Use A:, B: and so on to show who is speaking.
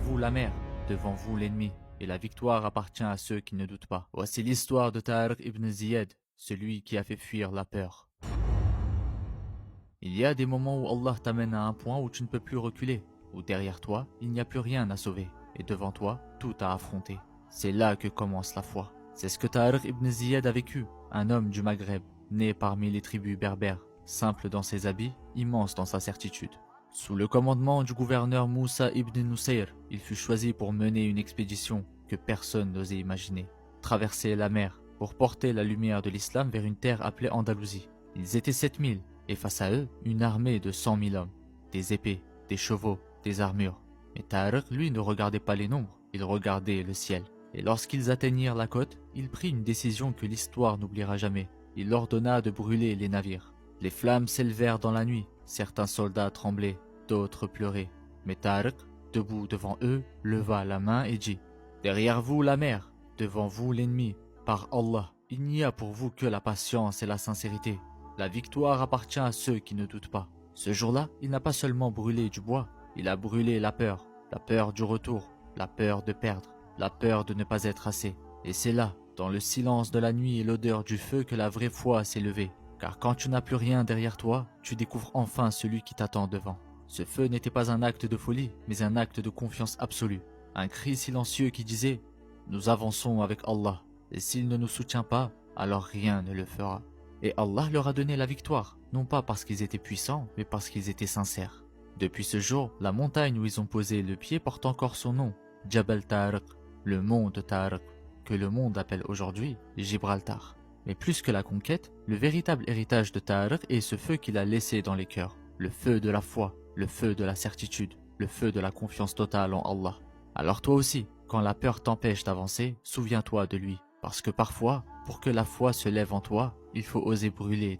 A: vous la mer, devant vous l'ennemi, et la victoire appartient à ceux qui ne doutent pas. Voici l'histoire de Tariq ibn Ziyad, celui qui a fait fuir la peur. Il y a des moments où Allah t'amène à un point où tu ne peux plus reculer, où derrière toi, il n'y a plus rien à sauver, et devant toi, tout à affronter. C'est là que commence la foi. C'est ce que Tariq ibn Ziyad a vécu, un homme du Maghreb, né parmi les tribus berbères, simple dans ses habits, immense dans sa certitude. Sous le commandement du gouverneur Moussa ibn Nusayr, il fut choisi pour mener une expédition que personne n'osait imaginer. Traverser la mer pour porter la lumière de l'islam vers une terre appelée Andalousie. Ils étaient 7000 et face à eux, une armée de 100 000 hommes. Des épées, des chevaux, des armures. Mais Tariq, lui, ne regardait pas les nombres, il regardait le ciel. Et lorsqu'ils atteignirent la côte, il prit une décision que l'histoire n'oubliera jamais. Il ordonna de brûler les navires. Les flammes s'élevèrent dans la nuit. Certains soldats tremblaient, d'autres pleuraient. Mais Tariq, debout devant eux, leva la main et dit « Derrière vous la mer, devant vous l'ennemi. Par Allah, il n'y a pour vous que la patience et la sincérité. La victoire appartient à ceux qui ne doutent pas. » Ce jour-là, il n'a pas seulement brûlé du bois, il a brûlé la peur du retour, la peur de perdre, la peur de ne pas être assez. Et c'est là, dans le silence de la nuit et l'odeur du feu, que la vraie foi s'est levée. Car quand tu n'as plus rien derrière toi, tu découvres enfin celui qui t'attend devant. Ce feu n'était pas un acte de folie, mais un acte de confiance absolue. Un cri silencieux qui disait « Nous avançons avec Allah, et s'il ne nous soutient pas, alors rien ne le fera. » Et Allah leur a donné la victoire, non pas parce qu'ils étaient puissants, mais parce qu'ils étaient sincères. Depuis ce jour, la montagne où ils ont posé le pied porte encore son nom, Jabal Tariq, le mont de Tariq, que le monde appelle aujourd'hui Gibraltar. Mais plus que la conquête, le véritable héritage de Tariq est ce feu qu'il a laissé dans les cœurs, le feu de la foi, le feu de la certitude, le feu de la confiance totale en Allah. Alors toi aussi, quand la peur t'empêche d'avancer, souviens-toi de lui, parce que parfois, pour que la foi se lève en toi, il faut oser brûler